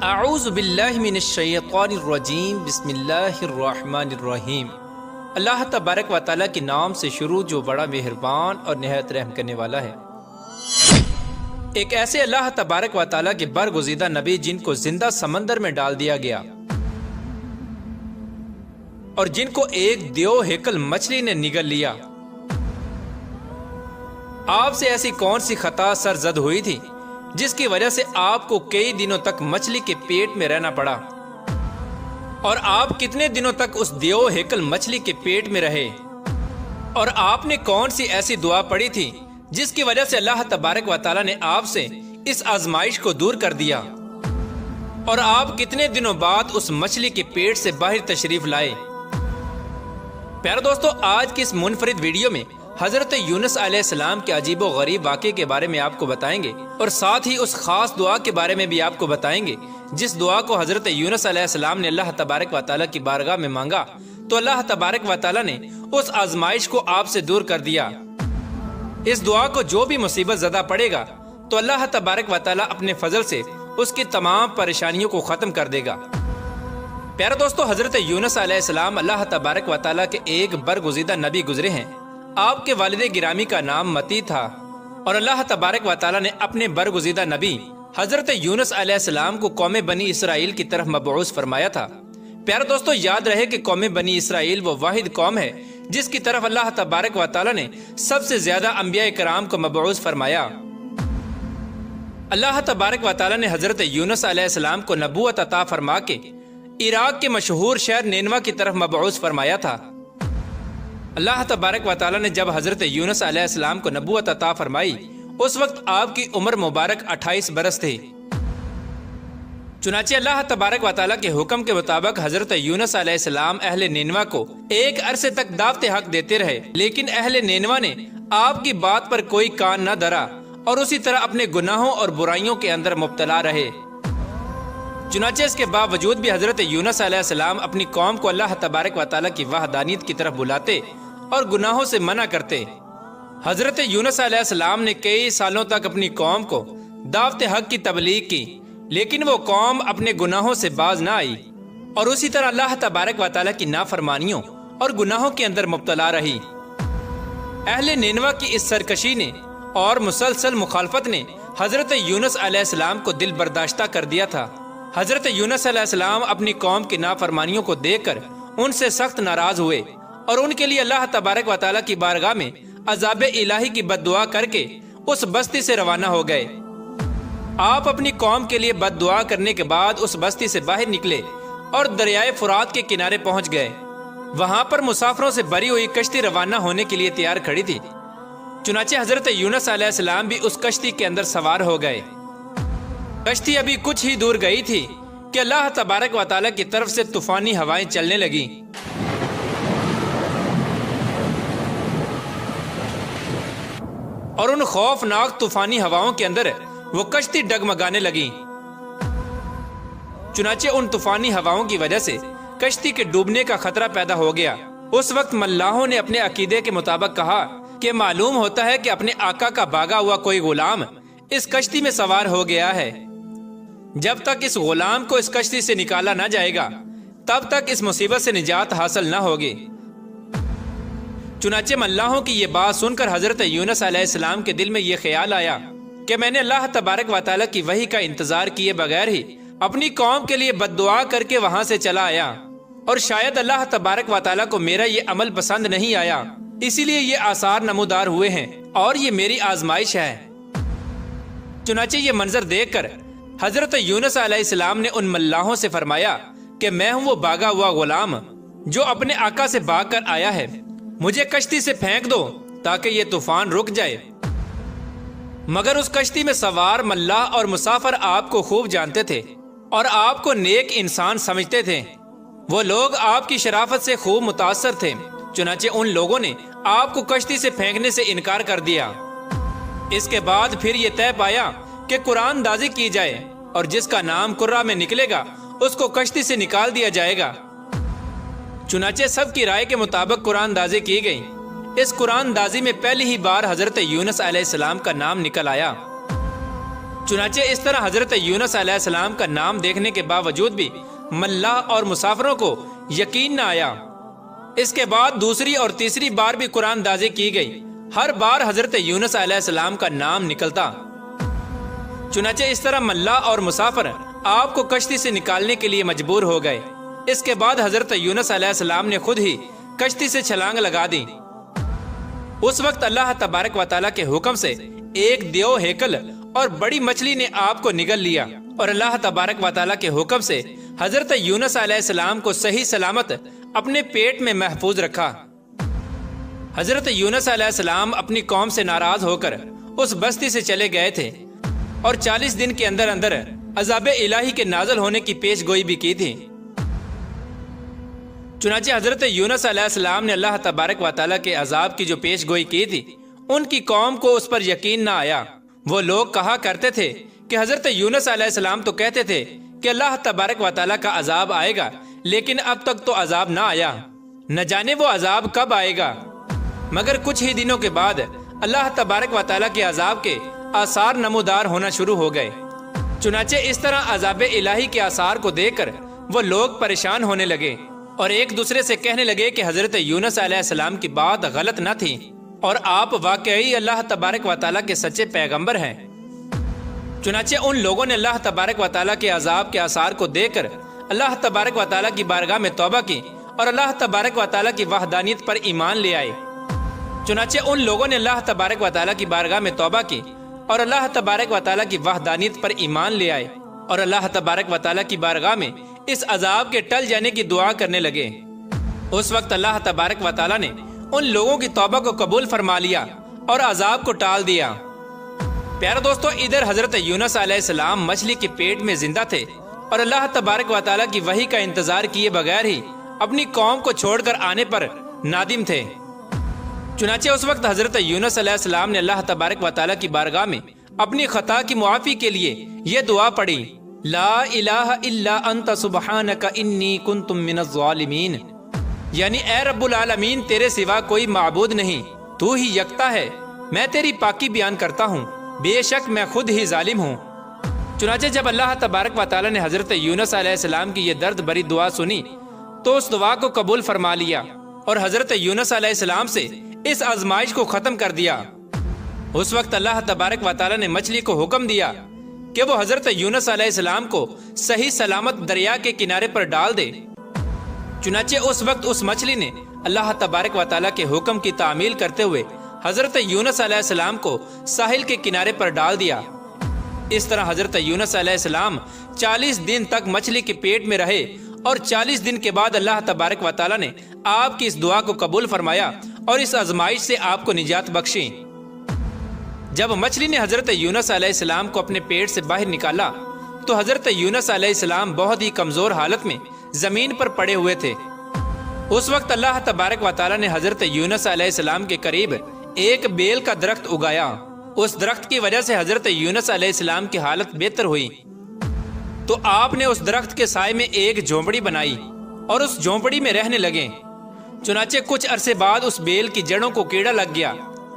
اعوذ باللہ من الشیطان الرجیم بسم اللہ الرحمن الرحیم۔ اللہ تبارک و تعالیٰ کے نام سے شروع جو بڑا مہربان اور نہایت رحم کرنے والا ہے۔ ایک ایسے اللہ تبارک و تعالیٰ کے برگزیدہ نبی جن کو زندہ سمندر میں ڈال دیا گیا اور جن کو ایک دیو ہیکل مچھلی نے نگل لیا۔ آپ سے ایسی کون سی خطا سرزد ہوئی تھی جس کی وجہ سے آپ کو کئی دنوں تک مچھلی کے پیٹ میں رہنا پڑا؟ اور آپ کتنے دنوں تک اس دیو ہیکل مچھلی کے پیٹ میں رہے؟ اور آپ نے کون سی ایسی دعا پڑھی تھی جس کی وجہ سے اللہ تبارک و تعالیٰ نے آپ سے اس آزمائش کو دور کر دیا؟ اور آپ کتنے دنوں بعد اس مچھلی کے پیٹ سے باہر تشریف لائے؟ پیارے دوستو، آج کی اس منفرد ویڈیو میں حضرت یونس علیہ السلام کے عجیب و غریب واقعے کے بارے میں آپ کو بتائیں گے، اور ساتھ ہی اس خاص دعا کے بارے میں بھی آپ کو بتائیں گے جس دعا کو حضرت یونس علیہ السلام نے اللہ تبارک و تعالیٰ کی بارگاہ میں مانگا تو اللہ تبارک و تعالیٰ نے اس آزمائش کو آپ سے دور کر دیا۔ اس دعا کو جو بھی مصیبت زدہ پڑے گا تو اللہ تبارک و تعالیٰ اپنے فضل سے اس کی تمام پریشانیوں کو ختم کر دے گا۔ پیارے دوستو، حضرت یونس علیہ السلام اللہ تبارک و تعالیٰ کے ایک برگزیدہ نبی گزرے ہیں۔ آپ کے والد گرامی کا نام متی تھا اور اللہ تبارک و تعالیٰ نے اپنے برگزیدہ نبی حضرت یونس علیہ السلام کو قوم بنی اسرائیل کی طرف مبعوث فرمایا تھا۔ پیارے دوستو، یاد رہے کہ قوم بنی اسرائیل وہ واحد قوم ہے جس کی طرف اللہ تبارک و تعالیٰ نے سب سے زیادہ انبیاء کرام کو مبعوث فرمایا۔ اللہ تبارک و تعالیٰ نے حضرت یونس علیہ السلام کو نبوت عطا فرما کے عراق کے مشہور شہر نینوا کی طرف مبعوث فرمایا تھا۔ اللہ تبارک و تعالیٰ نے جب حضرت یونس علیہ السلام کو نبوت عطا فرمائی اس وقت آپ کی عمر مبارک 28 برس تھی۔ چنانچہ اللہ تبارک و تعالیٰ کے حکم کے مطابق حضرت یونس علیہ السلام اہل نینوا کو ایک عرصے تک دعوت حق دیتے رہے، لیکن اہل نینوا نے آپ کی بات پر کوئی کان نہ دھرا اور اسی طرح اپنے گناہوں اور برائیوں کے اندر مبتلا رہے۔ چنانچہ اس کے باوجود بھی حضرت یونس علیہ السلام اپنی قوم کو اللہ تبارک و تعالیٰ کی وحدانیت کی طرف بلاتے اور گناہوں سے منع کرتے۔ حضرت یونس علیہ السلام نے کئی سالوں تک اپنی قوم کو دعوت حق کی تبلیغ کی، لیکن وہ قوم اپنے گناہوں سے باز نہ آئی اور اسی طرح اللہ تبارک و تعالیٰ کی نافرمانیوں اور گناہوں کے اندر مبتلا رہی۔ اہل نینوا کی اس سرکشی نے اور مسلسل مخالفت نے حضرت یونس علیہ السلام کو دل برداشتہ کر دیا تھا۔ حضرت یونس علیہ السلام اپنی قوم کی نافرمانیوں کو دیکھ کر ان سے سخت ناراض ہوئے اور ان کے لیے اللہ تبارک و تعالیٰ کی بارگاہ میں عذاب الہی کی بد دعا کر کے اس بستی سے روانہ ہو گئے۔ آپ اپنی قوم کے لیے بد دعا کرنے کے بعد اس بستی سے باہر نکلے اور دریائے فرات کے کنارے پہنچ گئے۔ وہاں پر مسافروں سے بھری ہوئی کشتی روانہ ہونے کے لیے تیار کھڑی تھی۔ چنانچہ حضرت یونس علیہ السلام بھی اس کشتی کے اندر سوار ہو گئے۔ کشتی ابھی کچھ ہی دور گئی تھی کہ اللہ تبارک و تعالیٰ کی طرف سے طوفانی ہوائیں چلنے لگیں۔ اور ان خوفناک طوفانی ہواؤں کے اندر وہ کشتی ڈگمگانے لگی۔ چنانچہ ان طوفانی ہواؤں کی وجہ سے کشتی کے ڈوبنے کا خطرہ پیدا ہو گیا۔ اس وقت ملاحوں نے اپنے عقیدے کے مطابق کہا کہ معلوم ہوتا ہے کہ اپنے آقا کا بھاگا ہوا کوئی غلام اس کشتی میں سوار ہو گیا ہے۔ جب تک اس غلام کو اس کشتی سے نکالا نہ جائے گا تب تک اس مصیبت سے نجات حاصل نہ ہوگی۔ چنانچہ ملاحوں کی یہ بات سن کر حضرت یونس علیہ السلام کے دل میں یہ خیال آیا کہ میں نے اللہ تبارک و تعالیٰ کی وحی کا انتظار کیے بغیر ہی اپنی قوم کے لیے بد دعا کر کے وہاں سے چلا آیا، اور شاید اللہ تبارک و تعالیٰ کو میرا یہ عمل پسند نہیں آیا، اسی لیے یہ آثار نمودار ہوئے ہیں اور یہ میری آزمائش ہے۔ چنانچہ یہ منظر دیکھ کر حضرت یونس علیہ السلام نے ان ملاحوں سے فرمایا کہ میں ہوں وہ بھاگا ہوا غلام جو اپنے آقا سے بھاگ کر آیا ہے، مجھے کشتی سے پھینک دو تاکہ یہ طوفان رک جائے۔ مگر اس کشتی میں سوار ملاح اور مسافر آپ کو خوب جانتے تھے اور آپ کو نیک انسان سمجھتے تھے۔ وہ لوگ آپ کی شرافت سے خوب متاثر تھے، چنانچہ ان لوگوں نے آپ کو کشتی سے پھینکنے سے انکار کر دیا۔ اس کے بعد پھر یہ طے پایا کہ قرآن دازی کی جائے اور جس کا نام قرہ میں نکلے گا اس کو کشتی سے نکال دیا جائے گا۔ چنانچہ سب کی رائے کے مطابق قرآن دازی کی گئی۔ اس قرآن دازی میں پہلی ہی بار حضرت یونس علیہ السلام کا نام نکل آیا۔ چنانچہ اس طرح حضرت یونس علیہ السلام کا نام دیکھنے کے باوجود بھی ملاح اور مسافروں کو یقین نہ آیا۔ اس کے بعد دوسری اور تیسری بار بھی قرآن دازی کی گئی، ہر بار حضرت یونس علیہ السلام کا نام نکلتا۔ چنانچہ اس طرح ملاح اور مسافر آپ کو کشتی سے نکالنے کے لیے مجبور ہو گئے۔ اس کے بعد حضرت یونس علیہ السلام نے خود ہی کشتی سے چھلانگ لگا دی۔ اس وقت اللہ تبارک و تعالیٰ کے حکم سے ایک دیو ہیکل اور بڑی مچھلی نے آپ کو نگل لیا، اور اللہ تبارک و تعالیٰ کے حکم سے حضرت یونس علیہ السلام کو صحیح سلامت اپنے پیٹ میں محفوظ رکھا۔ حضرت یونس علیہ السلام اپنی قوم سے ناراض ہو کر اس بستی سے چلے گئے تھے، اور 40 دن کے اندر اندر عذاب الہی کے نازل ہونے کی پیش گوئی بھی کی تھی۔ چنانچہ حضرت یونس علیہ السلام نے اللہ تبارک و تعالیٰ کے عذاب کی جو پیش گوئی کی تھی، ان کی قوم کو اس پر یقین نہ آیا۔ وہ لوگ کہا کرتے تھے کہ حضرت یونس علیہ السلام تو کہتے تھے کہ اللہ تبارک و تعالیٰ کا عذاب آئے گا، لیکن اب تک تو عذاب نہ آیا، نہ جانے وہ عذاب کب آئے گا۔ مگر کچھ ہی دنوں کے بعد اللہ تبارک و تعالیٰ کے عذاب کے آثار نمودار ہونا شروع ہو گئے۔ چنانچہ اس طرح عذاب الہی کے آثار کو دیکھ کر وہ لوگ پریشان ہونے لگے، اور ایک دوسرے سے کہنے لگے کہ حضرت یونس علیہ السلام کی بات غلط نہ تھی، اور آپ واقعی اللہ تبارک و تعالیٰ کے سچے پیغمبر ہیں۔ چنانچہ ان لوگوں نے اللہ تبارک و تعالیٰ کے عذاب کے آثار کو دیکھ کر اللہ تبارک و تعالیٰ کی بارگاہ میں توبہ کی، اور اللہ تبارک و تعالیٰ کی وحدانیت پر ایمان لے آئے۔ چنانچہ ان لوگوں نے اللہ تبارک و تعالیٰ کی بارگاہ میں توبہ کی، اور اللہ تبارک و تعالیٰ کی وحدانیت پر ایمان لے آئے، اور اللہ تبارک و تعالیٰ کی بارگاہ میں اس عذاب کے ٹل جانے کی دعا کرنے لگے۔ اس وقت اللہ تبارک و تعالیٰ نے ان لوگوں کی توبہ کو قبول فرما لیا اور عذاب کو ٹال دیا۔ پیارے دوستو، ادھر حضرت یونس علیہ السلام مچھلی کے پیٹ میں زندہ تھے، اور اللہ تبارک و تعالیٰ کی وحی کا انتظار کیے بغیر ہی اپنی قوم کو چھوڑ کر آنے پر نادم تھے۔ چنانچہ اس وقت حضرت یونس علیہ السلام نے اللہ تبارک و تعالیٰ کی بارگاہ میں اپنی خطا کی معافی کے لیے یہ دعا پڑھی، لا الہ الا انت سبحانک انی کنت من الظالمین، یعنی اے رب العالمین، تیرے سوا کوئی معبود نہیں، تو ہی یکتا ہے، میں تیری پاکی بیان کرتا ہوں، بے شک میں خود ہی ظالم ہوں۔ چنانچہ جب اللہ تبارک و تعالیٰ نے حضرت یونس علیہ السلام کی یہ درد بری دعا سنی تو اس دعا کو قبول فرما لیا، اور حضرت یونس علیہ السلام سے اس آزمائش کو ختم کر دیا۔ اس وقت اللہ تبارک و تعالیٰ نے مچھلی کو حکم دیا کہ وہ حضرت یونس علیہ السلام کو صحیح سلامت دریا کے کنارے پر ڈال دے۔ چنانچہ اس وقت اس مچھلی نے اللہ تبارک و تعالیٰ کے حکم کی تعمیل کرتے ہوئے حضرت یونس علیہ السلام کو ساحل کے کنارے پر ڈال دیا۔ اس طرح حضرت یونس علیہ السلام 40 دن تک مچھلی کے پیٹ میں رہے، اور 40 دن کے بعد اللہ تبارک و تعالیٰ نے آپ کی اس دعا کو قبول فرمایا اور اس آزمائش سے آپ کو نجات بخشی۔ جب مچھلی نے حضرت یونس علیہ السلام کو اپنے پیٹ سے باہر نکالا تو حضرت یونس علیہ السلام بہت ہی کمزور حالت میں زمین پر پڑے ہوئے تھے۔ اس وقت اللہ تبارک و تعالیٰ نے حضرت یونس علیہ السلام کے قریب ایک بیل کا درخت اگایا۔ اس درخت کی وجہ سے حضرت یونس علیہ السلام کی حالت بہتر ہوئی، تو آپ نے اس درخت کے سائے میں ایک جھونپڑی بنائی اور اس جھونپڑی میں رہنے لگے۔ چنانچہ کچھ عرصے بعد اس بیل کی جڑوں کو کیڑا لگ گیا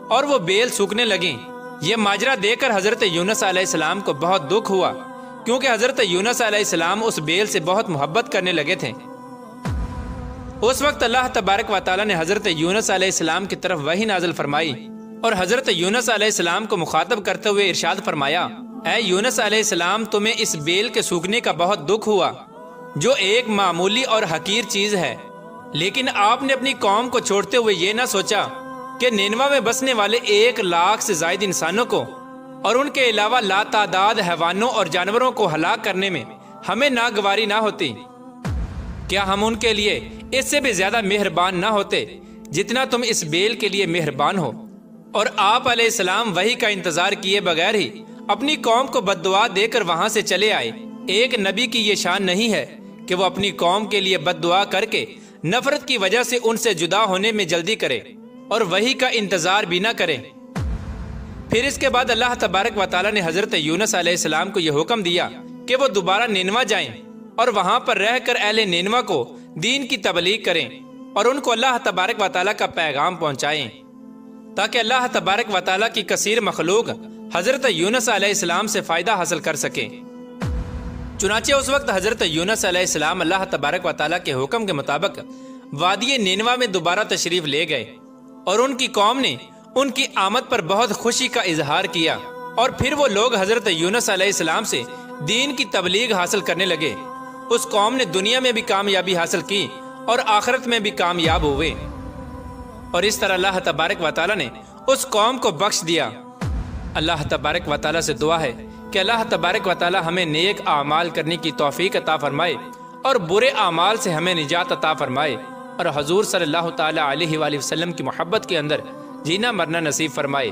اور وہ بیل سوکھنے لگیں۔ یہ ماجرا دیکھ کر حضرت یونس علیہ السلام کو بہت دکھ ہوا، کیونکہ حضرت یونس علیہ السلام اس بیل سے بہت محبت کرنے لگے تھے۔ اس وقت اللہ تبارک و تعالیٰ نے حضرت یونس علیہ السلام کی طرف وحی نازل فرمائی، اور حضرت یونس علیہ السلام کو مخاطب کرتے ہوئے ارشاد فرمایا، اے یونس علیہ السلام، تمہیں اس بیل کے سوکھنے کا بہت دکھ ہوا، جو ایک معمولی اور حقیر چیز ہے، لیکن آپ نے اپنی قوم کو چھوڑتے ہوئے یہ نہ سوچا کہ نینوا میں بسنے والے 1 لاکھ سے زائد انسانوں کو اور ان کے علاوہ لاتعداد حیوانوں اور جانوروں کو ہلاک کرنے میں ہمیں ناگواری نہ ہوتی۔ کیا ہم ان کے لیے اس سے بھی زیادہ مہربان نہ ہوتے جتنا تم اس بیل کے لیے مہربان ہو؟ اور آپ علیہ السلام وحی کا انتظار کیے بغیر ہی اپنی قوم کو بد دعا دے کر وہاں سے چلے آئے۔ ایک نبی کی یہ شان نہیں ہے کہ وہ اپنی قوم کے لیے بد دعا کر کے نفرت کی وجہ سے ان سے جدا ہونے میں جلدی کرے اور وحی کا انتظار بھی نہ کرے۔ پھر اس کے بعد اللہ تبارک و تعالیٰ نے حضرت یونس علیہ السلام کو یہ حکم دیا کہ وہ دوبارہ نینوا جائیں اور وہاں پر رہ کر اہل نینوا کو دین کی تبلیغ کریں اور ان کو اللہ تبارک و تعالیٰ کا پیغام پہنچائیں، تاکہ اللہ تبارک و تعالیٰ کی کثیر مخلوق حضرت یونس علیہ السلام سے فائدہ حاصل کر سکیں۔ چنانچہ اس وقت حضرت یونس علیہ السلام اللہ تبارک و تعالیٰ کے حکم کے مطابق وادی نینوا میں دوبارہ تشریف لے گئے، اور ان کی قوم نے ان کی آمد پر بہت خوشی کا اظہار کیا، اور پھر وہ لوگ حضرت یونس علیہ السلام سے دین کی تبلیغ حاصل کرنے لگے۔ اس قوم نے دنیا میں بھی کامیابی حاصل کی اور آخرت میں بھی کامیاب ہوئے، اور اس طرح اللہ تبارک و تعالیٰ نے اس قوم کو بخش دیا۔ اللہ تبارک و تعالیٰ سے دعا ہے کہ اللہ تبارک و تعالیٰ ہمیں نیک اعمال کرنے کی توفیق عطا فرمائے اور برے اعمال سے ہمیں نجات عطا فرمائے، اور حضور صلی اللہ تعالیٰ علیہ وآلہ وسلم کی محبت کے اندر جینا مرنا نصیب فرمائے۔